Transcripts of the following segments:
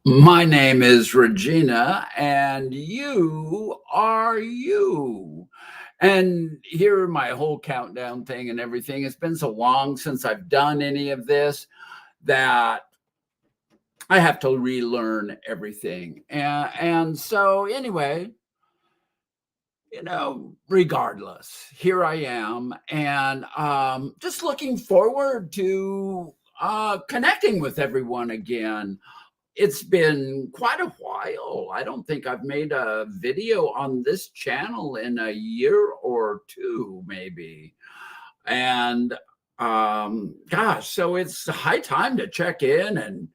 My name is Regina, and you are you. And here, my whole countdown thing and everything. It's been so long since I've done any of this that I have to relearn everything. And so, anyway, regardless, here I am, and just looking forward to connecting with everyone again. It's been quite a while. I don't think I've made a video on this channel in a year or two, maybe. And gosh, so it's high time to check in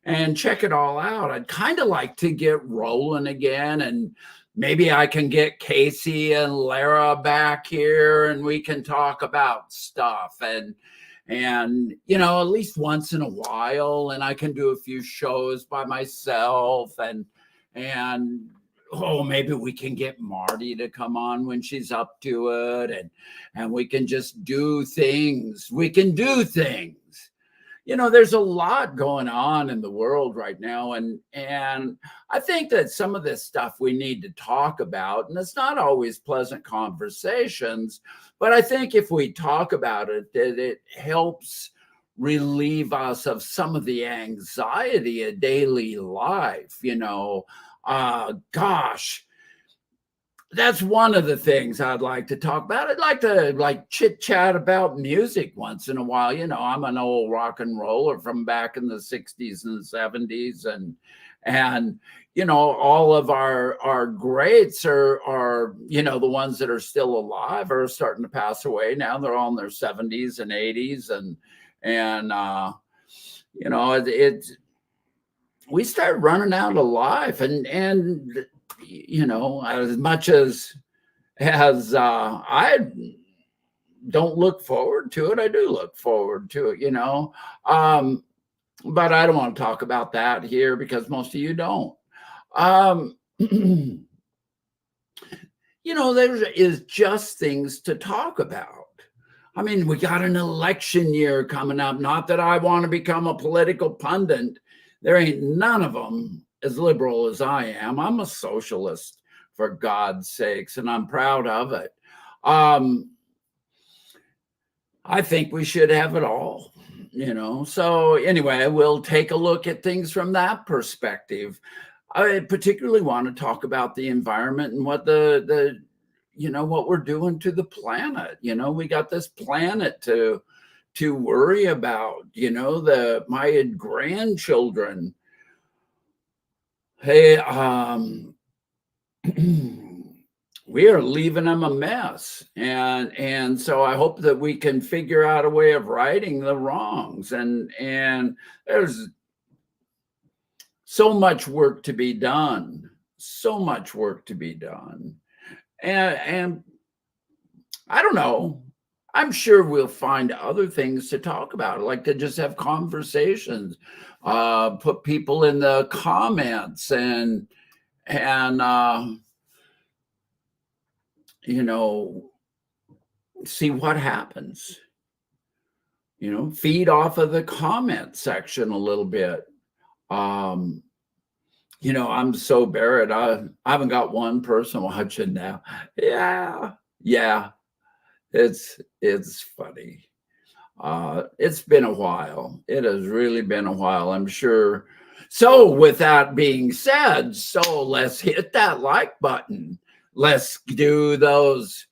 and check it all out. I'd kind of like to get rolling again, and maybe I can get Casey and Lara back here and we can talk about stuff and at least once in a while, and I can do a few shows by myself, and oh, maybe we can get Marty to come on when she's up to it, and we can just do things. We can do things. There's a lot going on in the world right now, and I think that some of this stuff we need to talk about, and it's not always pleasant conversations, but I think if we talk about it, that it helps relieve us of some of the anxiety of daily life. Gosh, that's one of the things I'd like to talk about. I'd like to chit chat about music once in a while. I'm an old rock and roller from back in the 60s and 70s, and all of our greats are the ones that are still alive are starting to pass away now. They're all in their 70s and 80s, and it's we start running out of life, and as much as I don't look forward to it, I do look forward to it. But I don't want to talk about that here because most of you don't. There is just things to talk about. I mean, we got an election year coming up. Not that I want to become a political pundit. There ain't none of them as liberal as I am. I'm a socialist, for God's sakes, and I'm proud of it. I think we should have it all, So anyway, we'll take a look at things from that perspective. I particularly want to talk about the environment and what what we're doing to the planet. We got this planet to worry about. My grandchildren. Hey, we are leaving them a mess, and so I hope that we can figure out a way of righting the wrongs. And there's so much work to be done, so much work to be done, and I don't know. I'm sure we'll find other things to talk about, like to just have conversations, put people in the comments and see what happens. Feed off of the comment section a little bit. I'm so buried. I haven't got one person watching now. Yeah. It's funny. It's been a while. It has really been a while, I'm sure. So with that being said, so let's hit that like button. Let's do those,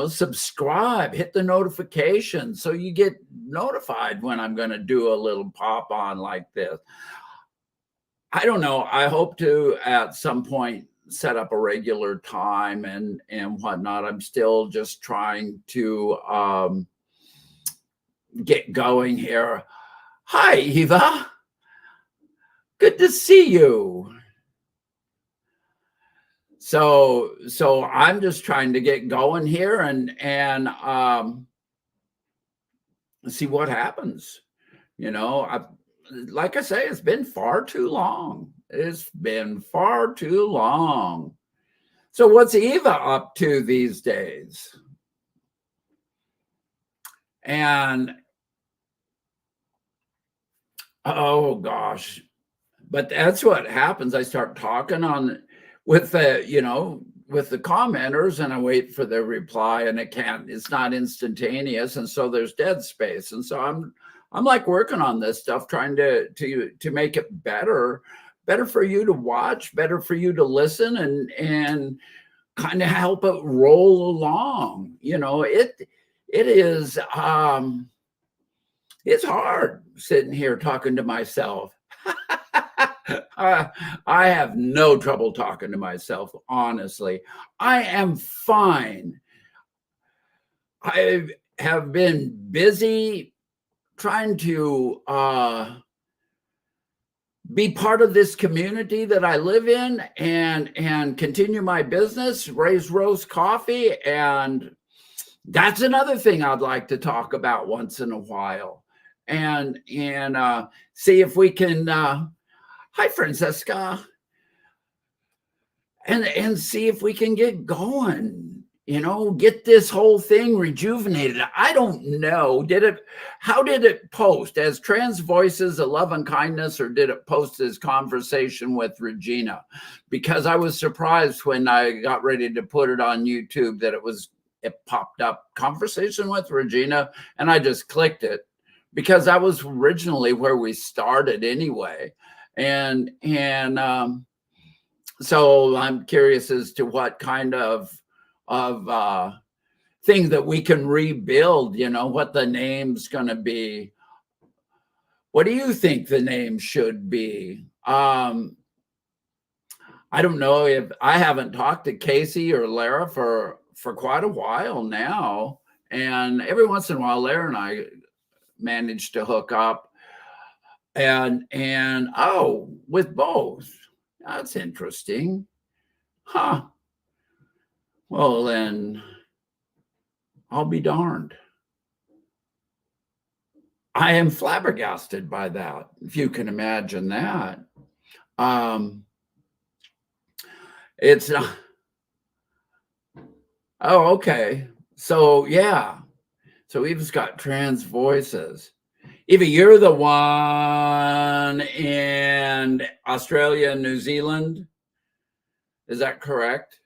subscribe, hit the notification so you get notified when I'm going to do a little pop on like this. I don't know. I hope to at some point set up a regular time and whatnot. I'm still just trying to get going here. Hi, Eva. Good to see you. So I'm just trying to get going here and see what happens. Like I say, it's been far too long. It's been far too long. So what's Eva up to these days? And oh gosh, But that's what happens. I start talking on with the, with the commenters, and I wait for their reply, and it's not instantaneous. And so there's dead space. And so I'm like working on this stuff, trying to make it better for you to watch, better for you to listen, and kind of help it roll along. It is, it's hard sitting here talking to myself. I have no trouble talking to myself, honestly. I am fine. I have been busy trying to be part of this community that I live in, and continue my business, Ray's Roast Coffee. And that's another thing I'd like to talk about once in a while, and see if we can, hi, Francesca, and see if we can get going, get this whole thing rejuvenated. I don't know. How did it post? As Trans Voices of Love and Kindness, or did it post as Conversation with Regina? Because I was surprised when I got ready to put it on YouTube that it popped up Conversation with Regina, and I just clicked it because that was originally where we started anyway. And so I'm curious as to what kind of thing that we can rebuild, what the name's going to be. What do you think the name should be? I don't know. If I haven't talked to Casey or Lara for quite a while now, and every once in a while Lara and I manage to hook up, and with both. That's interesting. Huh. Well, then I'll be darned. I am flabbergasted by that, if you can imagine that. It's oh, okay. So yeah. So Eva's got Trans Voices. Eva, you're the one in Australia and New Zealand. Is that correct?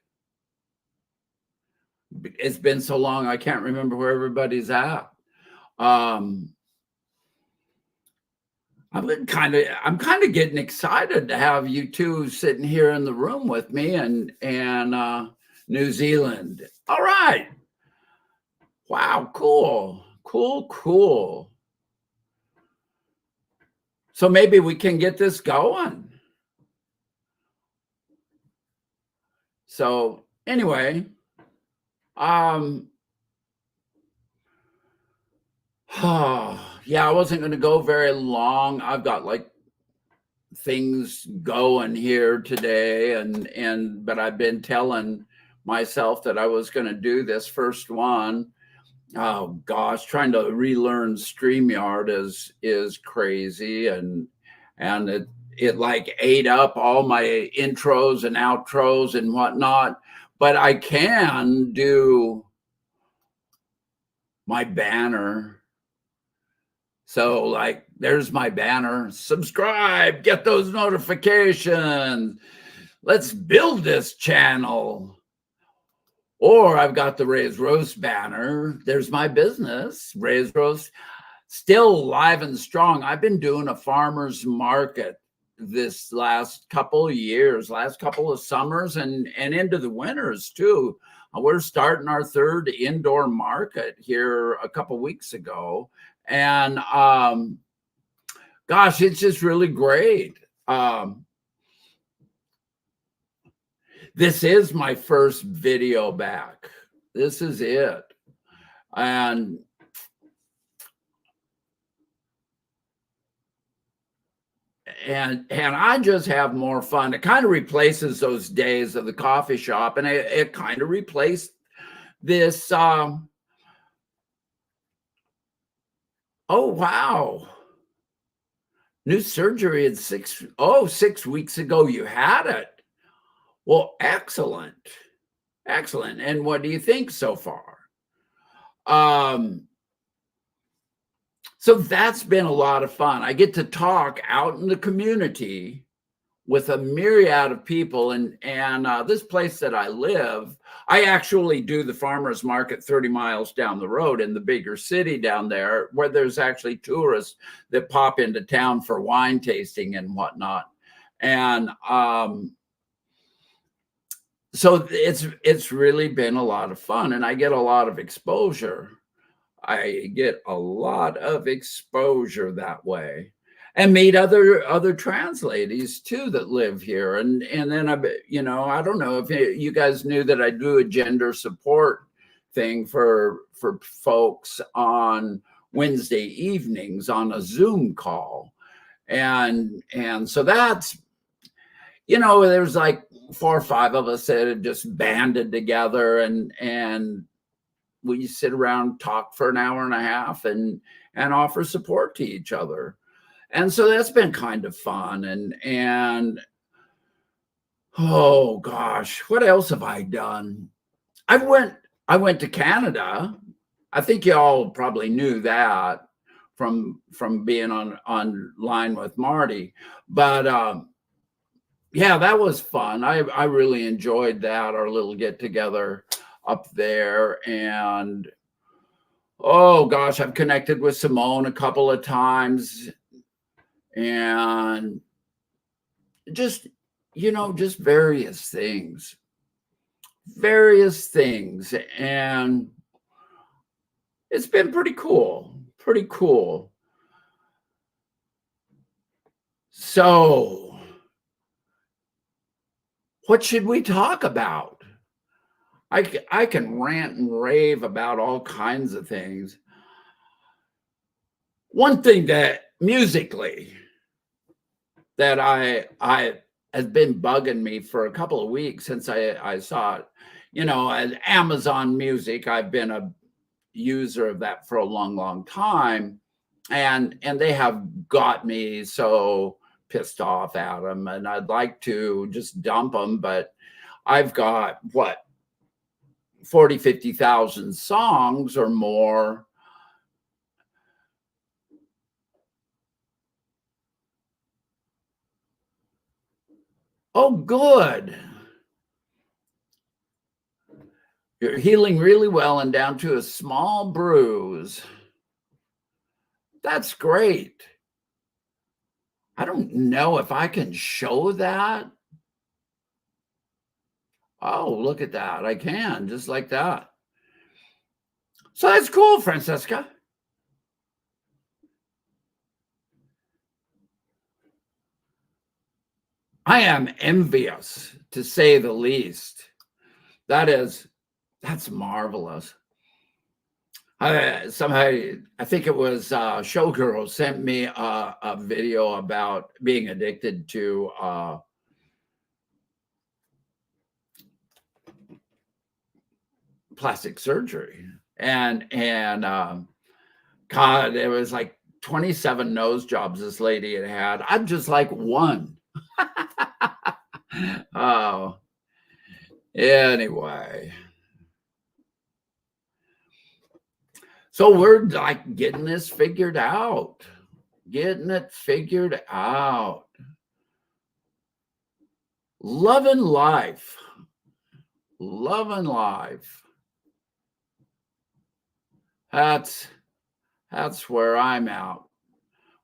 It's been so long, I can't remember where everybody's at. I'm kind of getting excited to have you two sitting here in the room with me, and New Zealand. All right. Wow, cool. So maybe we can get this going. So anyway, yeah, I wasn't going to go very long. I've got like things going here today, but I've been telling myself that I was going to do this first one. Oh gosh, trying to relearn StreamYard is crazy, and it like ate up all my intros and outros and whatnot. But I can do my banner. So like, there's my banner. Subscribe, get those notifications. Let's build this channel. Or I've got the Ray's Roast banner. There's my business, Ray's Roast, still live and strong. I've been doing a farmer's market this last couple of years, last couple of summers, and into the winters too. We're starting our third indoor market here a couple weeks ago. And gosh, it's just really great. This is my first video back. This is it. And I just have more fun. It kind of replaces those days of the coffee shop, and it kind of replaced this. Oh, wow. New surgery at 6 weeks ago. You had it. Well, excellent. Excellent. And what do you think so far? So that's been a lot of fun. I get to talk out in the community with a myriad of people. And this place that I live, I actually do the farmers market 30 miles down the road in the bigger city down there, where there's actually tourists that pop into town for wine tasting and whatnot. And so it's really been a lot of fun, and I get a lot of exposure. I get a lot of exposure that way, and meet other trans ladies too that live here. And then I don't know if you guys knew that I do a gender support thing for folks on Wednesday evenings on a Zoom call. And so that's, there's like 4 or 5 of us that had just banded together, and we sit around, talk for an hour and a half, and offer support to each other. And so that's been kind of fun. And oh gosh, what else have I done? I went to Canada. I think y'all probably knew that from being online with Marty. But yeah, that was fun. I really enjoyed that, our little get together up there. And oh gosh, I've connected with Simone a couple of times, and just just various things. And it's been pretty cool. So what should we talk about? I can rant and rave about all kinds of things. One thing that musically that I has been bugging me for a couple of weeks since I saw it, as Amazon Music. I've been a user of that for a long time, and they have got me so pissed off at them, and I'd like to just dump them, but I've got 40,000-50,000 songs or more. Oh, good. You're healing really well and down to a small bruise. That's great. I don't know if I can show that. Oh, look at that. I can, just like that. So that's cool, Francesca. I am envious, to say the least. That's marvelous. Somehow, I think it was Showgirl sent me a video about being addicted to plastic surgery, and God, it was like 27 nose jobs this lady had. I'm just like one. Oh, anyway. So we're like getting this figured out, getting it figured out. Loving life. That's where I'm at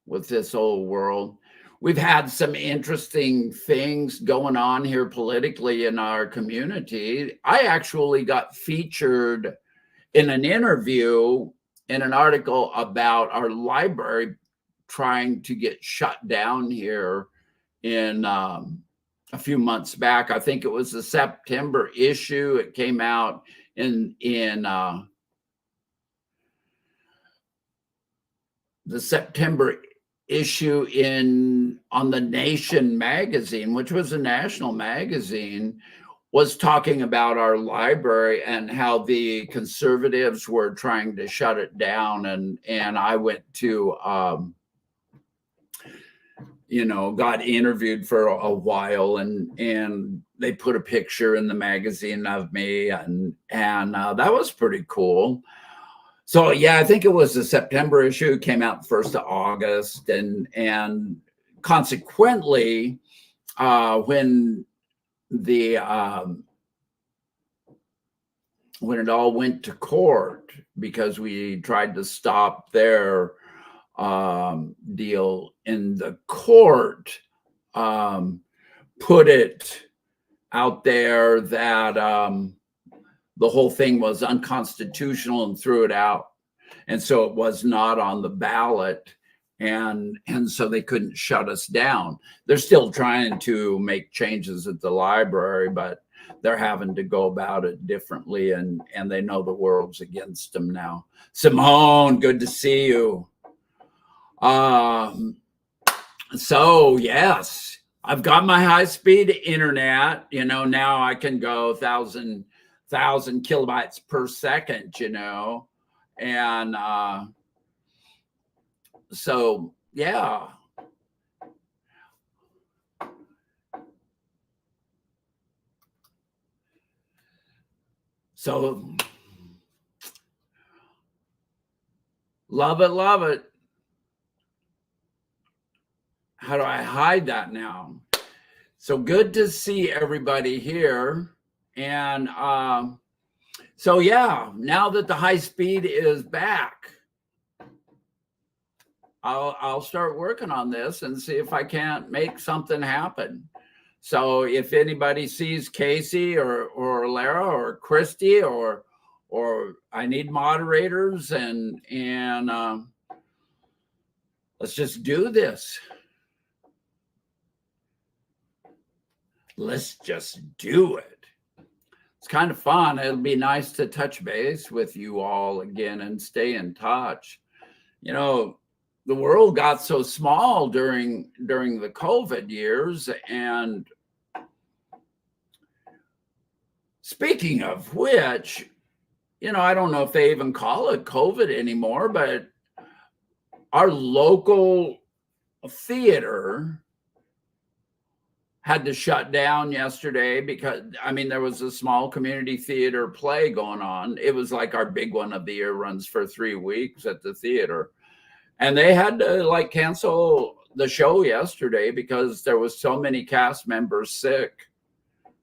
with this old world. We've had some interesting things going on here politically in our community. I actually got featured in an interview in an article about our library trying to get shut down here in a few months back. I think it was the September issue. It came out in the September issue on the Nation magazine, which was a national magazine, was talking about our library and how the conservatives were trying to shut it down. And I went to, got interviewed for a while, and they put a picture in the magazine of me, and that was pretty cool. So yeah, I think it was the September issue, came out 1st of August, and consequently, when the when it all went to court because we tried to stop their deal in the court, put it out there that the whole thing was unconstitutional and threw it out. And so it was not on the ballot. And so they couldn't shut us down. They're still trying to make changes at the library, but they're having to go about it differently. And they know the world's against them now. Simone, good to see you. So yes, I've got my high-speed internet. You know, now I can go 1,000 kilobytes per second, you know, and so yeah. So love it, love it. How do I hide that now? So good to see everybody here. And so yeah, now that the high speed is back, I'll start working on this and see if I can't make something happen. So if anybody sees Casey or Lara or Christy or I need moderators and let's just do this. Let's just do it. It's kind of fun. It'll be nice to touch base with you all again and stay in touch. You know, the world got so small during the COVID years. And speaking of which, you know, I don't know if they even call it COVID anymore, but our local theater had to shut down yesterday because, I mean, there was a small community theater play going on. It was like our big one of the year, runs for 3 weeks at the theater. And they had to like cancel the show yesterday because there was so many cast members sick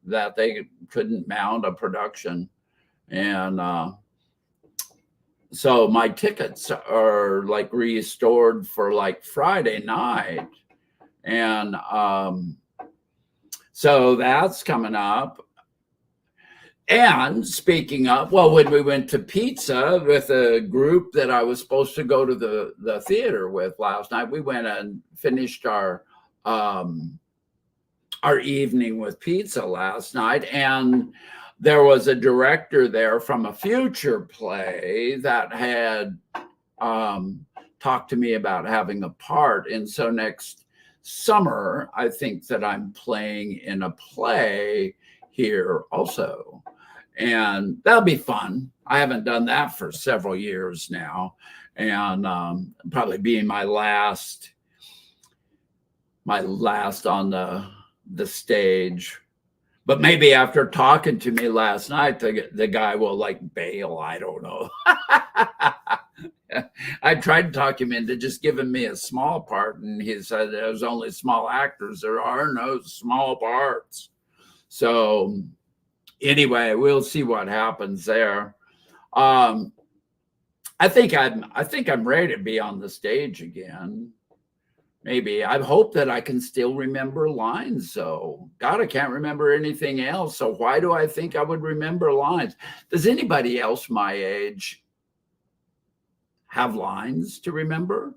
that they couldn't mount a production. And so my tickets are like restored for like Friday night. And so that's coming up. And speaking of, well, when we went to pizza with a group that I was supposed to go to the theater with last night, we went and finished our evening with pizza last night. And there was a director there from a future play that had talked to me about having a part. And so next summer, I think that I'm playing in a play here also. And that'll be fun. I haven't done that for several years now. And probably being my last on the stage. But maybe after talking to me last night, the guy will like bail. I don't know. I tried to talk him into just giving me a small part, and he said there's only small actors. There are no small parts. So anyway, we'll see what happens there. I think I'm ready to be on the stage again. Maybe. I hope that I can still remember lines. So God, I can't remember anything else. So why do I think I would remember lines? Does anybody else my age have lines to remember?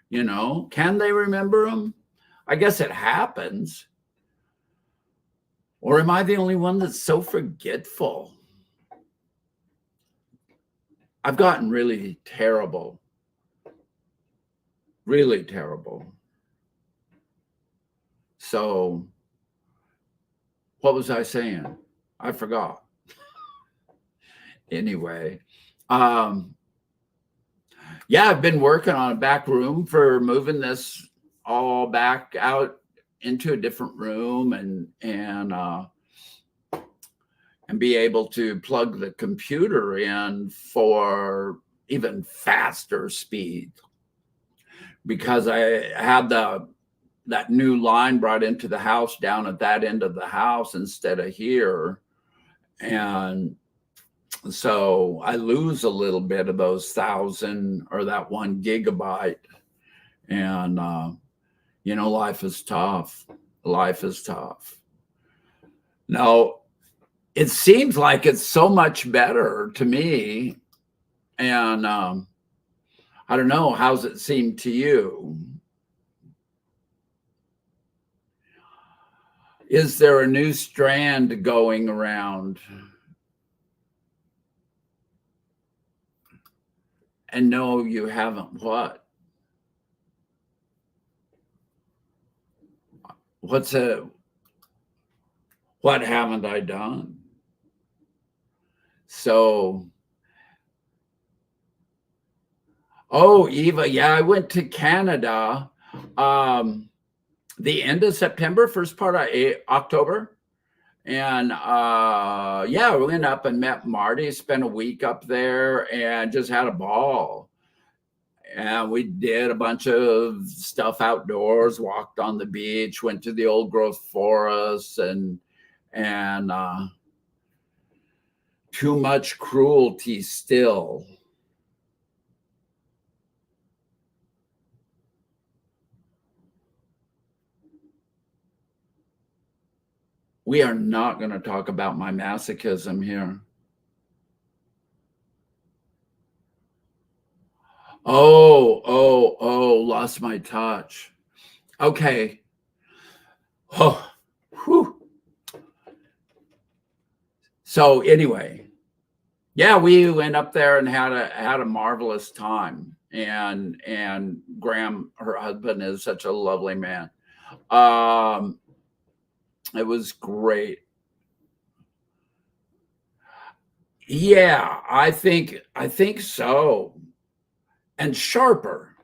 You know, can they remember them? I guess it happens. Or am I the only one that's so forgetful? I've gotten really terrible. Really terrible. So what was I saying? I forgot. Anyway, yeah, I've been working on a back room for moving this all back out into a different room and be able to plug the computer in for even faster speed, because I had the that new line brought into the house down at that end of the house instead of here. And so I lose a little bit of those 1,000 or that 1 gigabyte. And, life is tough. Life is tough. Now, it seems like it's so much better to me. And I don't know, how's it seem to you? Is there a new strand going around? And no, you haven't. What? What haven't I done? So, oh, Eva, yeah, I went to Canada the end of September, first part of October. And yeah, we went up and met Marty, spent a week up there and just had a ball. And we did a bunch of stuff outdoors, walked on the beach, went to the old growth forest, and too much cruelty still. We are not going to talk about my masochism here. Oh, lost my touch. Okay. Oh, whew. So anyway, yeah, we went up there and had a marvelous time. And Graham, her husband, is such a lovely man. It was great. Yeah, I think so. And sharper.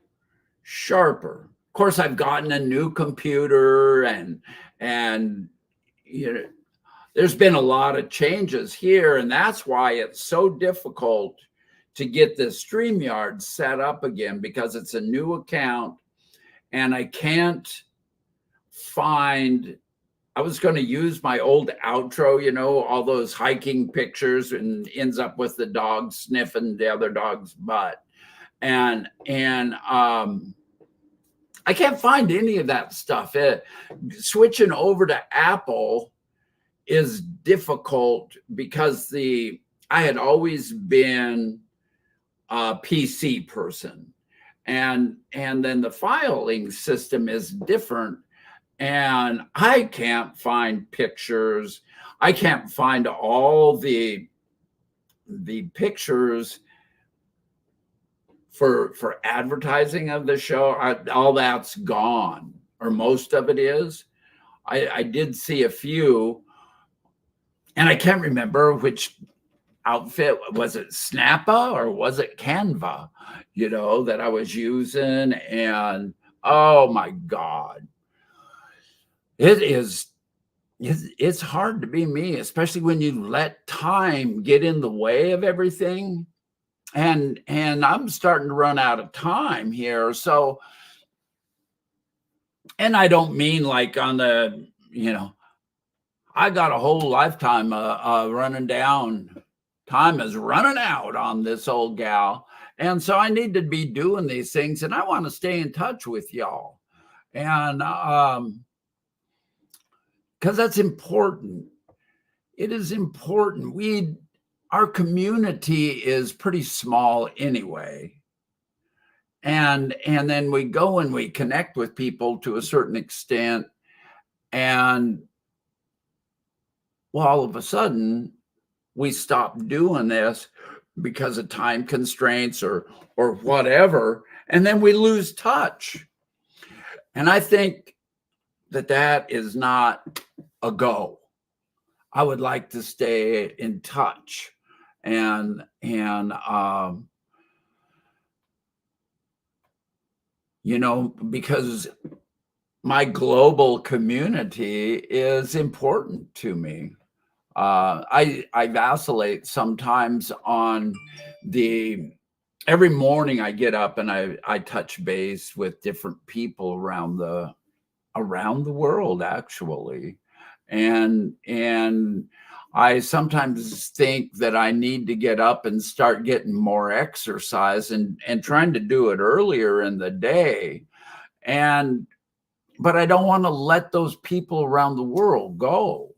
Of course, I've gotten a new computer and there's been a lot of changes here, and that's why it's so difficult to get this StreamYard set up again, because it's a new account and I can't find. I was going to use my old outro, all those hiking pictures, and ends up with the dog sniffing the other dog's butt. And I can't find any of that stuff. Switching over to Apple is difficult because I had always been a PC person, and then the filing system is different, and I can't find pictures. I can't find all the pictures for advertising of the show. All that's gone, or most of it is. I did see a few, and I can't remember which outfit. Was it Snappa or was it Canva, that I was using? And oh my God, it's hard to be me, especially when you let time get in the way of everything. And I'm starting to run out of time here. So, and I don't mean like on the, I got a whole lifetime running down. Time is running out on this old gal. And so I need to be doing these things, and I want to stay in touch with y'all. And because that's important. It is important. Our community is pretty small anyway. And then we go and we connect with people to a certain extent. And well, all of a sudden, we stop doing this because of time constraints or whatever, and then we lose touch. And I think that is not a go. I would like to stay in touch, and because my global community is important to me. I vacillate sometimes on every morning I get up and I touch base with different people around the around the world, actually. And I sometimes think that I need to get up and start getting more exercise and trying to do it earlier in the day. And but I don't want to let those people around the world go.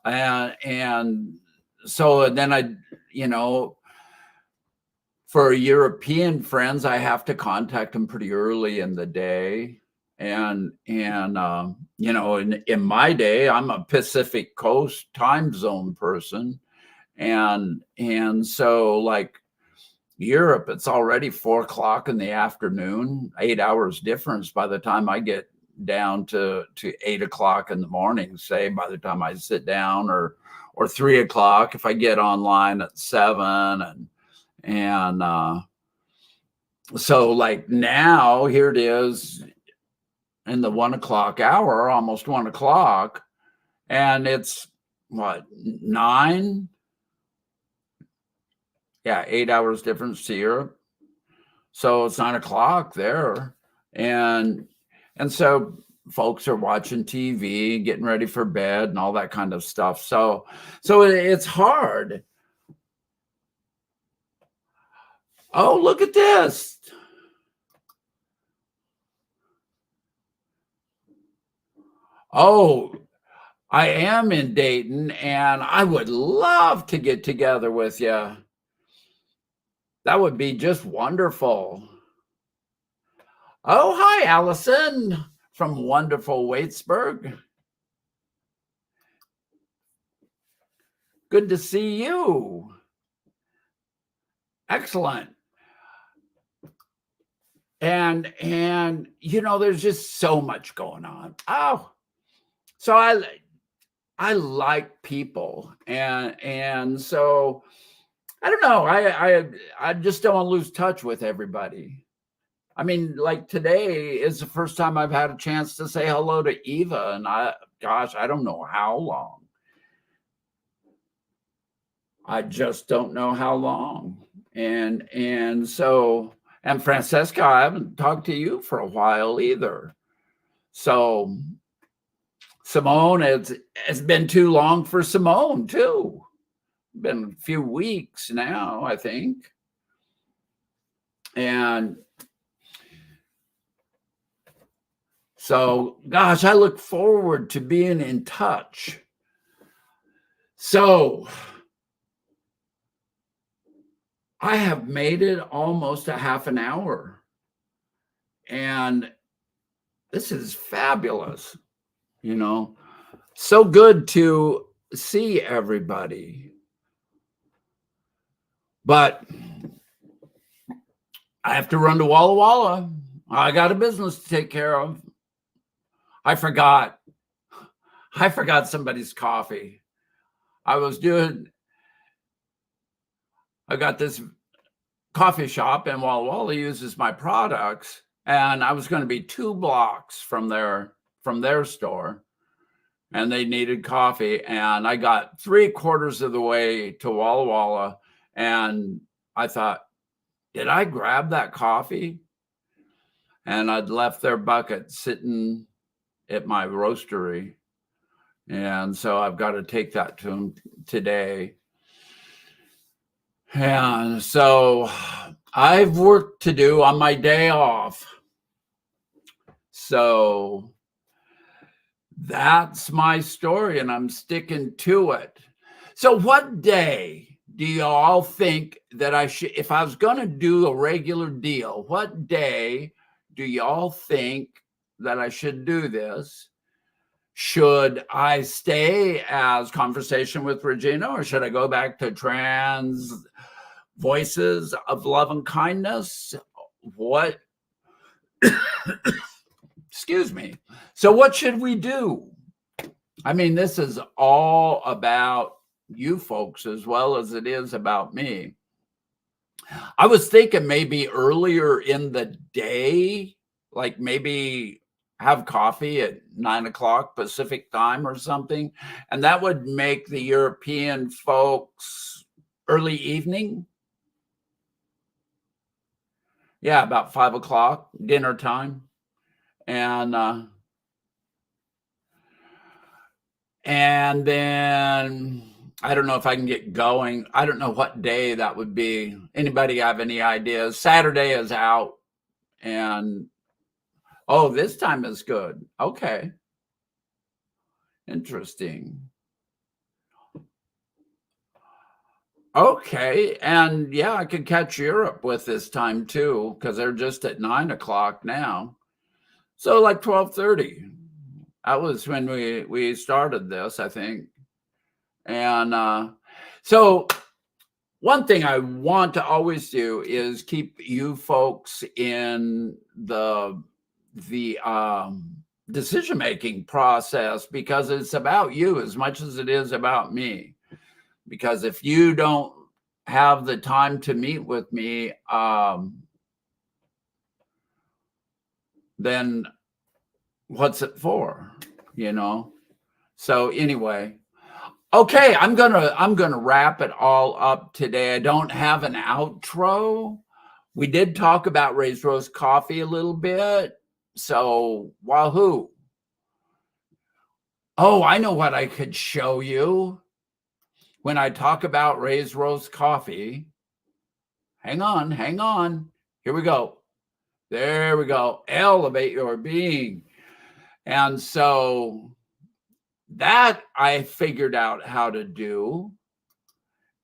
And so then you know, for European friends, I have to contact them pretty early in the day. And you know, in my day, I'm a Pacific Coast time zone person. And so like Europe, it's already 4 o'clock in the afternoon, 8 hours difference by the time I get down to 8 o'clock in the morning, say, by the time I sit down, or 3 o'clock if I get online at 7. And so like now here it is in the 1 o'clock hour, almost 1 o'clock, and it's what, 9? Yeah, 8 hours difference to Europe. So it's 9 o'clock there. And so folks are watching TV, getting ready for bed and all that kind of stuff. So it's hard. Oh, look at this. Oh, I am in Dayton, and I would love to get together with you. That would be just wonderful. Oh, hi, Allison from wonderful Waitsburg. Good to see you. Excellent. And you know, there's just so much going on. Oh, so I like people, and so I don't know. I just don't want to lose touch with everybody. I mean, like today is the first time I've had a chance to say hello to Eva, and gosh, I don't know how long. I just don't know how long. And so, and Francesca, I haven't talked to you for a while either. So Simone, it's been too long for Simone too. Been a few weeks now, I think. And so, gosh, I look forward to being in touch. So I have made it almost a half an hour, and this is fabulous. You know, so good to see everybody. But I have to run to Walla Walla. I got a business to take care of. I forgot somebody's coffee. I got this coffee shop, and Walla Walla uses my products, and I was going to be 2 blocks from their store, and they needed coffee, and I got 3/4 of the way to Walla Walla, and I thought, did I grab that coffee? And I'd left their bucket sitting at my roastery, and so I've got to take that to them today. And so I've work to do on my day off. So that's my story, and I'm sticking to it. So what day do you all think that I should, if I was going to do a regular deal, what day do y'all think that I should do this? Should I stay as Conversation with Regina, or should I go back to Trans Voices of Love and Kindness? What? Excuse me. So what should we do? I mean, this is all about you folks as well as it is about me. I was thinking maybe earlier in the day, like maybe have coffee at 9 o'clock Pacific time or something. And that would make the European folks early evening. Yeah, about 5 o'clock dinner time. And And then I don't know if I can get going. I don't know what day that would be. Anybody have any ideas? Saturday is out, and oh, this time is good. Okay, interesting. Okay, and yeah, I could catch Europe with this time too, because they're just at 9 o'clock now. So like 12:30. That was when we started this, I think. And so one thing I want to always do is keep you folks in the decision making process, because it's about you as much as it is about me. Because if you don't have the time to meet with me, then what's it for? You know? So anyway, okay, I'm gonna wrap it all up today. I don't have an outro. We did talk about Raised Rose Coffee a little bit. So wahoo. Oh, I know what I could show you when I talk about Raised Rose Coffee. Hang on, hang on. Here we go. There we go. Elevate your being. And so that I figured out how to do.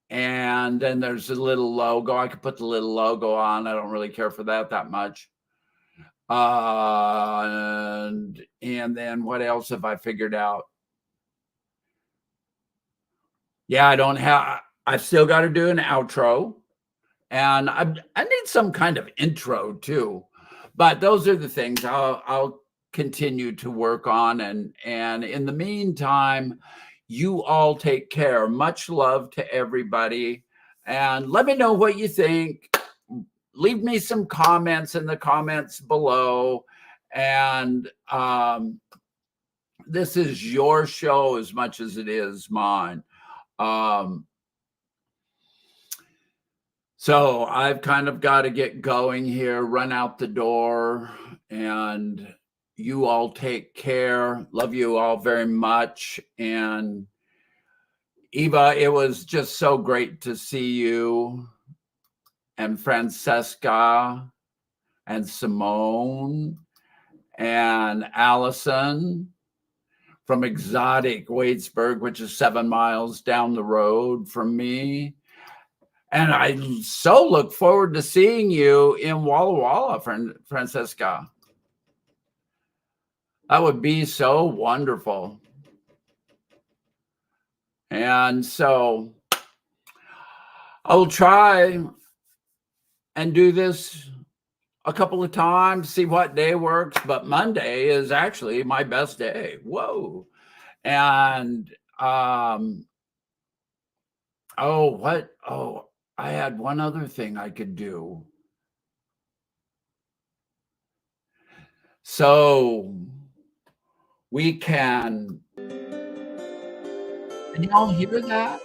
And then there's a little logo. I could put the little logo on. I don't really care for that much. And then what else have I figured out? Yeah, I've still got to do an outro. And I need some kind of intro too. But those are the things I'll continue to work on. And in the meantime, you all take care. Much love to everybody. And let me know what you think. Leave me some comments in the comments below. And this is your show as much as it is mine. So I've kind of got to get going here, run out the door, and you all take care. Love you all very much. And Eva, it was just so great to see you, and Francesca, and Simone, and Allison from Exotic Waitsburg, which is 7 miles down the road from me. And I so look forward to seeing you in Walla Walla, Francesca. That would be so wonderful. And so I'll try and do this a couple of times, see what day works. But Monday is actually my best day. Whoa. And I had one other thing I could do. So we can y'all hear that?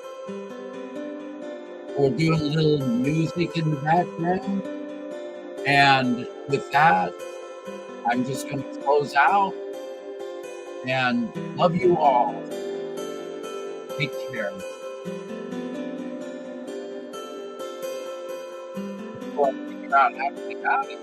We'll do a little music in the background. And with that, I'm just going to close out and love you all. Take care. Before I figure out how to get out of here.